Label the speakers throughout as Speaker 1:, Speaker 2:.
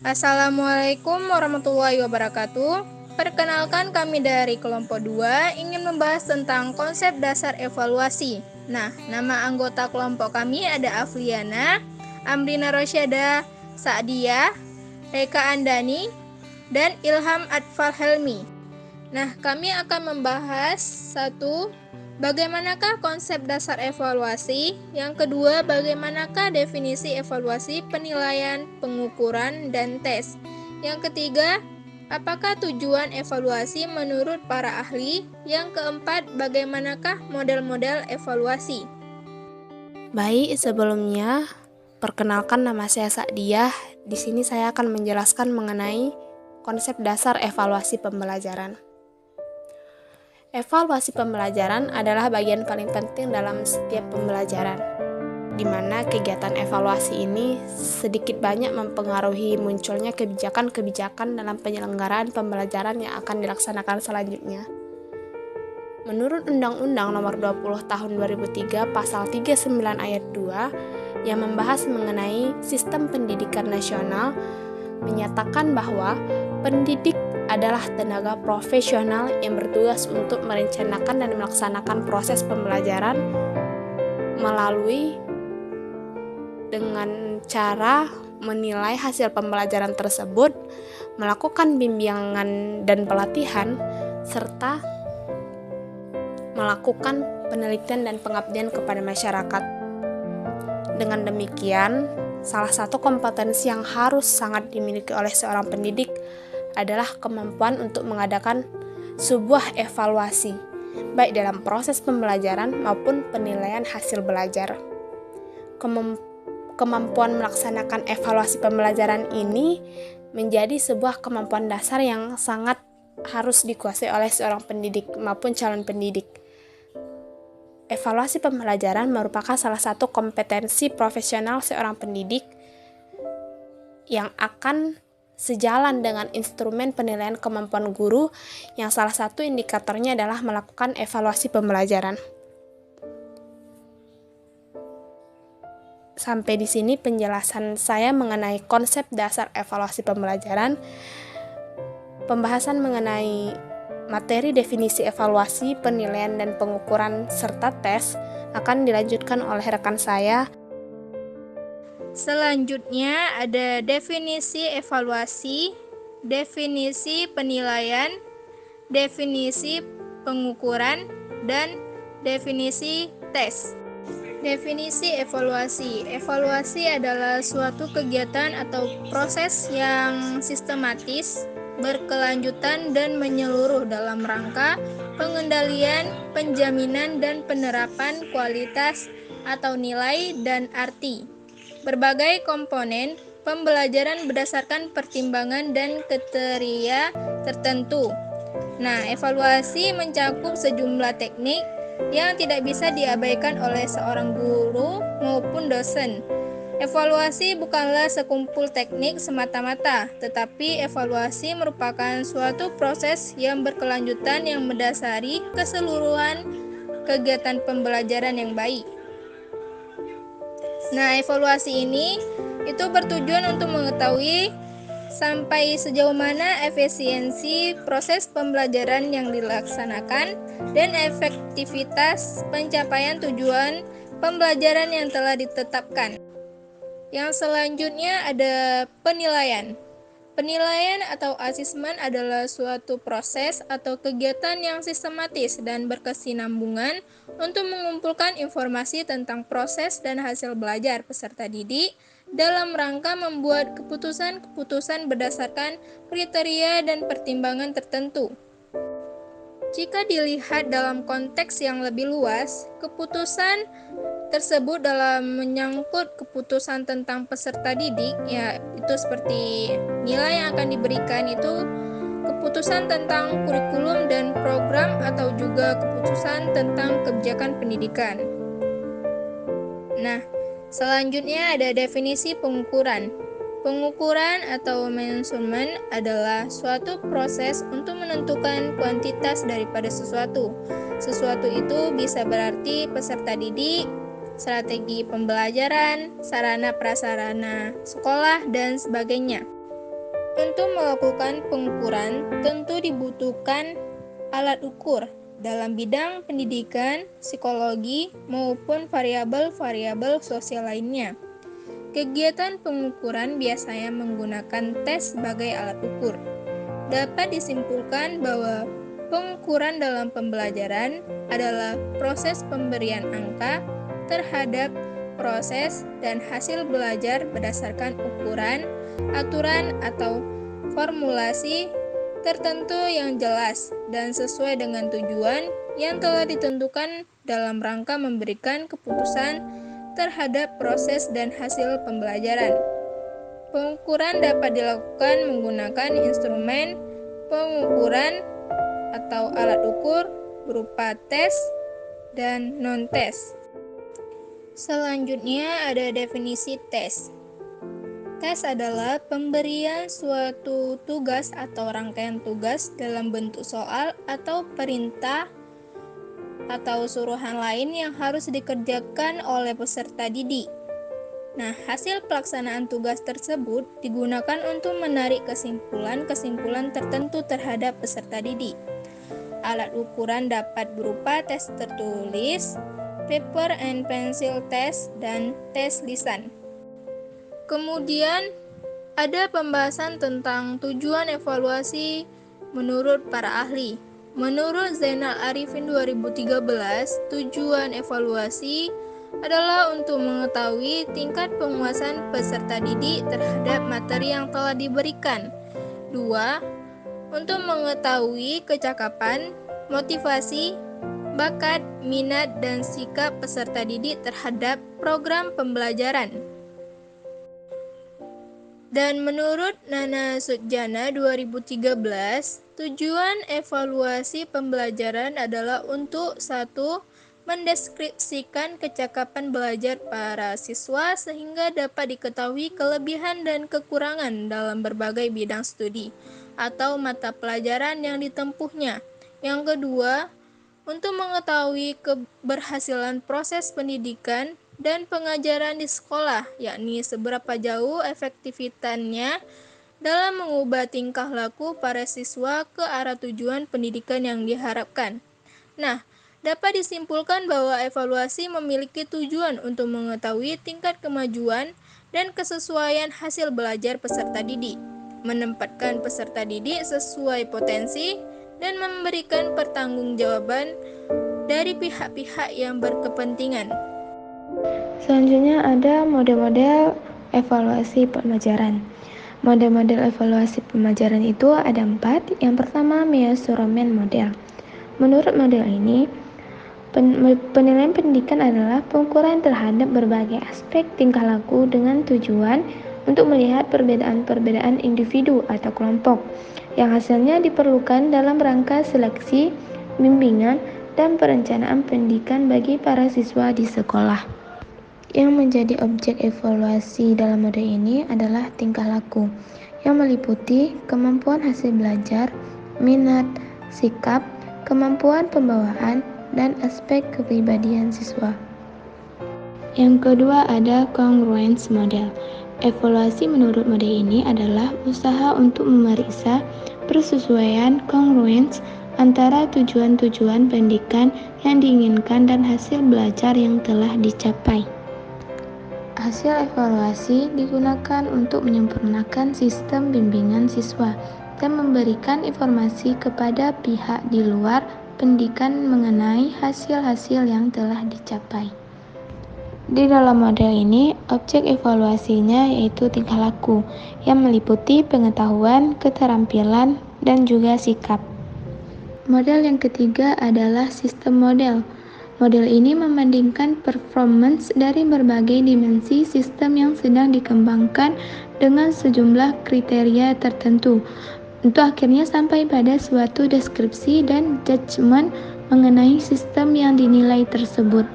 Speaker 1: Assalamualaikum warahmatullahi wabarakatuh. Perkenalkan, kami dari kelompok 2 ingin membahas tentang konsep dasar evaluasi. Nah, nama anggota kelompok kami ada Afriana, Amrina Rosyada, Sa'diyah, Reka Andani, dan Ilham Atfal Helmi. Nah, kami akan membahas satu, bagaimanakah konsep dasar evaluasi? Yang kedua, bagaimanakah definisi evaluasi, penilaian, pengukuran, dan tes? Yang ketiga, apakah tujuan evaluasi menurut para ahli? Yang keempat, bagaimanakah model-model evaluasi?
Speaker 2: Baik, sebelumnya perkenalkan, nama saya Sa'diyah. Di sini saya akan menjelaskan mengenai konsep dasar evaluasi pembelajaran. Evaluasi pembelajaran adalah bagian paling penting dalam setiap pembelajaran, di mana kegiatan evaluasi ini sedikit banyak mempengaruhi munculnya kebijakan-kebijakan dalam penyelenggaraan pembelajaran yang akan dilaksanakan selanjutnya. Menurut Undang-Undang Nomor 20 Tahun 2003 Pasal 39 Ayat 2 yang membahas mengenai sistem pendidikan nasional, menyatakan bahwa pendidik adalah tenaga profesional yang bertugas untuk merencanakan dan melaksanakan proses pembelajaran melalui dengan cara menilai hasil pembelajaran tersebut, melakukan bimbingan dan pelatihan, serta melakukan penelitian dan pengabdian kepada masyarakat. Dengan demikian, salah satu kompetensi yang harus sangat dimiliki oleh seorang pendidik adalah kemampuan untuk mengadakan sebuah evaluasi, baik dalam proses pembelajaran maupun penilaian hasil belajar. Kemampuan melaksanakan evaluasi pembelajaran ini menjadi sebuah kemampuan dasar yang sangat harus dikuasai oleh seorang pendidik maupun calon pendidik. Evaluasi pembelajaran merupakan salah satu kompetensi profesional seorang pendidik yang akan sejalan dengan instrumen penilaian kemampuan guru yang salah satu indikatornya adalah melakukan evaluasi pembelajaran. Sampai di sini penjelasan saya mengenai konsep dasar evaluasi pembelajaran. Pembahasan mengenai materi definisi evaluasi, penilaian, dan pengukuran serta tes akan dilanjutkan oleh rekan saya.
Speaker 1: Selanjutnya ada definisi evaluasi, definisi penilaian, definisi pengukuran, dan definisi tes. Definisi evaluasi. Evaluasi adalah suatu kegiatan atau proses yang sistematis, berkelanjutan, dan menyeluruh dalam rangka pengendalian, penjaminan, dan penerapan kualitas atau nilai dan arti berbagai komponen pembelajaran berdasarkan pertimbangan dan kriteria tertentu. Nah, evaluasi mencakup sejumlah teknik yang tidak bisa diabaikan oleh seorang guru maupun dosen. Evaluasi bukanlah sekumpul teknik semata-mata, tetapi evaluasi merupakan suatu proses yang berkelanjutan yang mendasari keseluruhan kegiatan pembelajaran yang baik. Nah, evaluasi ini itu bertujuan untuk mengetahui sampai sejauh mana efisiensi proses pembelajaran yang dilaksanakan dan efektivitas pencapaian tujuan pembelajaran yang telah ditetapkan. Yang selanjutnya ada penilaian. Penilaian atau asesmen adalah suatu proses atau kegiatan yang sistematis dan berkesinambungan untuk mengumpulkan informasi tentang proses dan hasil belajar peserta didik dalam rangka membuat keputusan-keputusan berdasarkan kriteria dan pertimbangan tertentu. Jika dilihat dalam konteks yang lebih luas, keputusan tersebut dalam menyangkut keputusan tentang peserta didik, ya itu seperti nilai yang akan diberikan, itu keputusan tentang kurikulum dan program, atau juga keputusan tentang kebijakan pendidikan. Nah, selanjutnya ada definisi pengukuran. Pengukuran atau measurement adalah suatu proses untuk menentukan kuantitas daripada sesuatu. Sesuatu itu bisa berarti peserta didik, strategi pembelajaran, sarana prasarana sekolah, dan sebagainya. Untuk melakukan pengukuran, tentu dibutuhkan alat ukur dalam bidang pendidikan, psikologi, maupun variabel-variabel sosial lainnya. Kegiatan pengukuran biasanya menggunakan tes sebagai alat ukur. Dapat disimpulkan bahwa pengukuran dalam pembelajaran adalah proses pemberian angka terhadap proses dan hasil belajar berdasarkan ukuran, aturan, atau formulasi tertentu yang jelas dan sesuai dengan tujuan yang telah ditentukan dalam rangka memberikan keputusan terhadap proses dan hasil pembelajaran. Pengukuran dapat dilakukan menggunakan instrumen pengukuran atau alat ukur berupa tes dan non-tes. Selanjutnya ada definisi tes. Tes adalah pemberian suatu tugas atau rangkaian tugas dalam bentuk soal atau perintah atau suruhan lain yang harus dikerjakan oleh peserta didik. Nah, hasil pelaksanaan tugas tersebut digunakan untuk menarik kesimpulan-kesimpulan tertentu terhadap peserta didik. Alat ukuran dapat berupa tes tertulis, paper and pencil test, dan tes lisan. Kemudian, ada pembahasan tentang tujuan evaluasi menurut para ahli. Menurut Zainal Arifin 2013, tujuan evaluasi adalah untuk mengetahui tingkat penguasaan peserta didik terhadap materi yang telah diberikan. 2. Untuk mengetahui kecakapan, motivasi, bakat, minat, dan sikap peserta didik terhadap program pembelajaran. Dan menurut Nana Sutjana 2013, tujuan evaluasi pembelajaran adalah untuk 1. Mendeskripsikan kecakapan belajar para siswa sehingga dapat diketahui kelebihan dan kekurangan dalam berbagai bidang studi atau mata pelajaran yang ditempuhnya. Yang kedua, untuk mengetahui keberhasilan proses pendidikan dan pengajaran di sekolah, yakni seberapa jauh efektivitasnya dalam mengubah tingkah laku para siswa ke arah tujuan pendidikan yang diharapkan. Nah, dapat disimpulkan bahwa evaluasi memiliki tujuan untuk mengetahui tingkat kemajuan dan kesesuaian hasil belajar peserta didik, menempatkan peserta didik sesuai potensi, dan memberikan pertanggungjawaban dari pihak-pihak yang berkepentingan.
Speaker 3: Selanjutnya ada model-model evaluasi pembelajaran. Model-model evaluasi pembelajaran itu ada 4. Yang pertama, measurement model. Menurut model ini, penilaian pendidikan adalah pengukuran terhadap berbagai aspek tingkah laku dengan tujuan untuk melihat perbedaan-perbedaan individu atau kelompok yang hasilnya diperlukan dalam rangka seleksi, bimbingan, dan perencanaan pendidikan bagi para siswa di sekolah. Yang menjadi objek evaluasi dalam model ini adalah tingkah laku yang meliputi kemampuan hasil belajar, minat, sikap, kemampuan pembawaan, dan aspek kepribadian siswa. Yang kedua ada congruence model. Evaluasi menurut model ini adalah usaha untuk memeriksa persesuaian congruence antara tujuan-tujuan pendidikan yang diinginkan dan hasil belajar yang telah dicapai. Hasil evaluasi digunakan untuk menyempurnakan sistem bimbingan siswa dan memberikan informasi kepada pihak di luar pendidikan mengenai hasil-hasil yang telah dicapai. Di dalam model ini, objek evaluasinya yaitu tingkah laku yang meliputi pengetahuan, keterampilan, dan juga sikap. Model yang ketiga adalah sistem model. Model ini membandingkan performance dari berbagai dimensi sistem yang sedang dikembangkan dengan sejumlah kriteria tertentu untuk akhirnya sampai pada suatu deskripsi dan judgement mengenai sistem yang dinilai tersebut.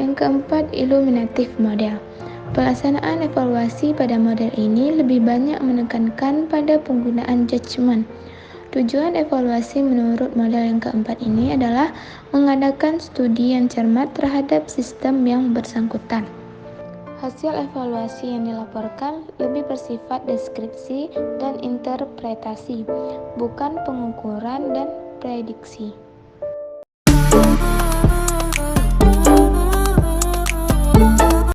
Speaker 3: Yang keempat, illuminative model. Pelaksanaan evaluasi pada model ini lebih banyak menekankan pada penggunaan judgement. Tujuan evaluasi menurut model yang keempat ini adalah mengadakan studi yang cermat terhadap sistem yang bersangkutan. Hasil evaluasi yang dilaporkan lebih bersifat deskripsi dan interpretasi, bukan pengukuran dan prediksi.